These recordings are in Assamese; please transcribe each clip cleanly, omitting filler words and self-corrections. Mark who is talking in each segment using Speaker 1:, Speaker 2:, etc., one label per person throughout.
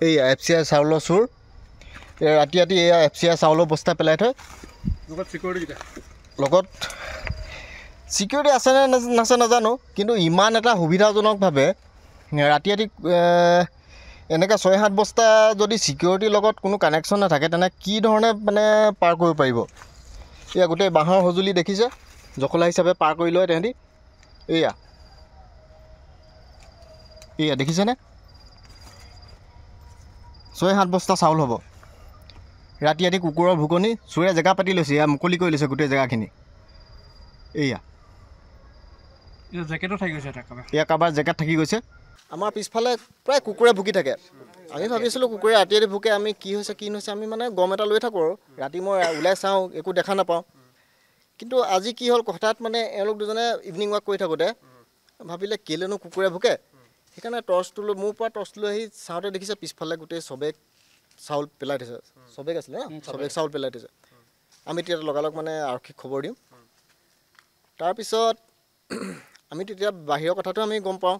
Speaker 1: এই FCI চাউলৰ চোৰ ৰাতি ৰাতি এয়া FCI চাউলৰ বস্তা পেলাই থয় লগত সিকিউৰিটি আছে নে নাছে নাজানো কিন্তু ইমান এটা সুবিধাজনকভাৱে ৰাতি ৰাতি এনেকৈ 6-7 বস্তা যদি সিকিউৰিটিৰ লগত কোনো কানেকশ্যন নাথাকে তেনে কি ধৰণে মানে পাৰ কৰিব পাৰিব এয়া গোটেই বাঁহৰ সঁজুলি দেখিছে জখলা হিচাপে পাৰ কৰি লয় তেহেঁতি এয়া দেখিছেনে 6-7 বস্তা চাউল হ'ব ৰাতি ৰাতি কুকুৰৰ ভুকনি চোৰে জেগা পাতি লৈছে এয়া মুকলি কৰি লৈছে গোটেই জেগাখিনি এয়া
Speaker 2: জেকেটো থাকি গৈছে
Speaker 1: এয়া কাৰোবাৰ জেকেট থাকি গৈছে আমাৰ পিছফালে প্ৰায় কুকুৰে ভুকি থাকে আমি ভাবিছিলোঁ কুকুৰে ৰাতি ৰাতি ভুকে আমি কি হৈছে আমি মানে গম এটা লৈ থাকোঁ আৰু ৰাতি মই ওলাই চাওঁ একো দেখা নাপাওঁ কিন্তু আজি কি হ'ল হঠাৎ মানে এওঁলোক দুজনে ইভিনিং ৱাক কৰি থাকোঁতে ভাবিলে কেলেনো কুকুৰে ভুকে সেইকাৰণে টৰ্চটো লৈ মোৰ পৰা টৰ্চ লৈ আহি চাওঁতে দেখিছে পিছফালে গোটেই চবেক চাউল পেলাই থৈছে চবেক আছিলে চবেক চাউল পেলাই থৈছে আমি তেতিয়া লগালগ মানে আৰক্ষীক খবৰ দিওঁ তাৰপিছত আমি তেতিয়া বাহিৰৰ কথাটো আমি গম পাওঁ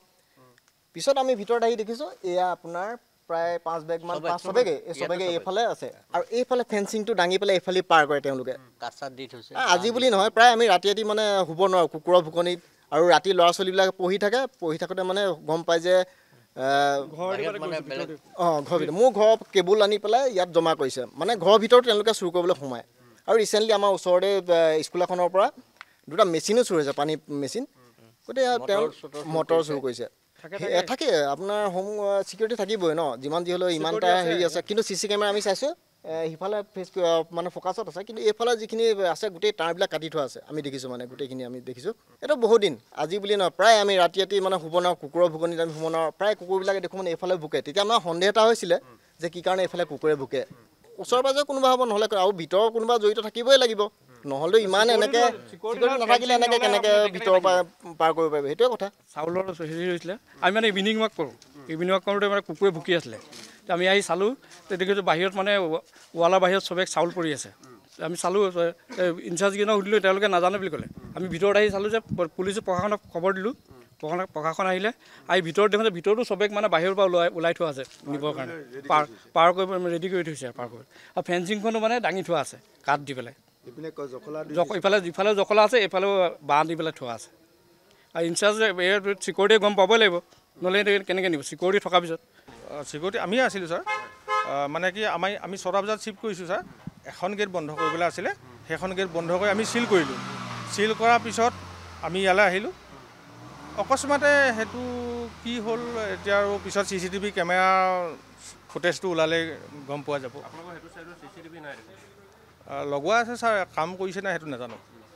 Speaker 1: পিছত আমি ভিতৰত আহি দেখিছোঁ এয়া আপোনাৰ প্ৰায় 5 বেগমান চবেকে এইফালে আছে আৰু এইফালে ফেঞ্চিংটো দাঙি পেলাই এইফালে পাৰ কৰে তেওঁলোকে আজি বুলি নহয় প্ৰায় আমি ৰাতি ৰাতি মানে শুব নোৱাৰোঁ কুকুৰৰ ভুকনিত আৰু ৰাতি ল'ৰা ছোৱালীবিলাক পঢ়ি থাকোঁতে মানে গম পায় যে ঘৰৰ ভিতৰত মোৰ ঘৰৰ কেবুল আনি পেলাই ইয়াত জমা কৰিছে মানে ঘৰৰ ভিতৰত তেওঁলোকে চুৰ কৰিবলৈ সোমায় আৰু ৰিচেণ্টলি আমাৰ ওচৰতে স্কুল এখনৰ পৰা 2টা মেচিনো চুৰ হৈছে পানী মেচিন গতিকে তেওঁ মটৰ চুৰ কৰিছে থাকে আপোনাৰ হোম চিকিউৰিটি থাকিবই ন যিমান যি হ'লেও ইমান এটা হেৰি আছে কিন্তু CC কেমেৰা আমি চাইছোঁ সিফালে মানে ফ'কাছত আছে কিন্তু এইফালে যিখিনি আছে গোটেই তাঁৰবিলাক কাটি থোৱা আছে আমি দেখিছোঁ মানে গোটেইখিনি আমি দেখিছোঁ এইটো বহুত দিন আজি বুলি নহয় প্ৰায় আমি ৰাতি ৰাতি মানে শুব নোৱাৰোঁ কুকুৰৰ ভুকনিত আমি শুব নোৱাৰোঁ প্ৰায় কুকুৰবিলাকে দেখোঁ মানে এইফালে ভুকে তেতিয়া আমাৰ সন্দেহ এটা হৈছিলে যে কি কাৰণে এইফালে কুকুৰে ভুকে ওচৰ পাজৰে কোনোবা হ'ব নহ'লে আৰু ভিতৰৰ কোনোবা জড়িত থাকিবই লাগিব নহ'লেতো ইমান এনেকৈ চিকিউৰিটি নাথাকিলে এনেকৈ কেনেকৈ ভিতৰৰ পৰা পাৰ কৰিব পাৰিব সেইটোৱে কথা
Speaker 2: চাউলৰ হেৰি হৈছিলে আমি মানে ইভিনিং ৱাক কৰোঁতে মানে কুকুৰে ভুকি আছিলে আমি আহি চালোঁ দেখিছোঁ বাহিৰত মানে ৱালৰ বাহিৰত চবেই চাউল পৰি আছে আমি চালোঁ ইনচাৰ্জকেইজনক সুধিলোঁ তেওঁলোকে নাজানে বুলি ক'লে আমি ভিতৰত আহি চালোঁ যে পুলিচ প্ৰশাসনক খবৰ দিলোঁ প্ৰশাসন আহিলে আহি ভিতৰত দেখোঁ যে ভিতৰতো চবেই মানে বাহিৰৰ পৰা ওলাই থোৱা আছে নিবৰ কাৰণে পাৰ কৰিব ৰেডি কৰি থৈছে পাৰ কৰি আৰু ফেঞ্চিংখনো মানে দাঙি থোৱা আছে কাঠ দি পেলাই ইফালে জখলা আছে এইফালেও বাঁহ দি পেলাই থোৱা আছে আৰু ইনচাৰ্জ চিকিউৰিটিয়ে গম পাবই লাগিব নহ'লে কেনেকৈ নিব চিকিউৰিটি থকাৰ পিছত
Speaker 3: চিকিউৰিটি আমি আছিলোঁ ছাৰ মানে কি আমি 6টা বজাত শ্বিফ্ট কৰিছোঁ ছাৰ এখন গেট বন্ধ কৰিবলৈ আছিলে সেইখন গেট বন্ধ কৰি আমি চিল কৰিলোঁ চিল কৰাৰ পিছত আমি ইয়ালৈ আহিলোঁ অকস্মাতে সেইটো কি হ'ল এতিয়া আৰু পিছত CCTV কেমেৰা ফুটেজটো ওলালে গম পোৱা যাব লগোৱা আছে ছাৰ কাম কৰিছে নাই সেইটো নাজানো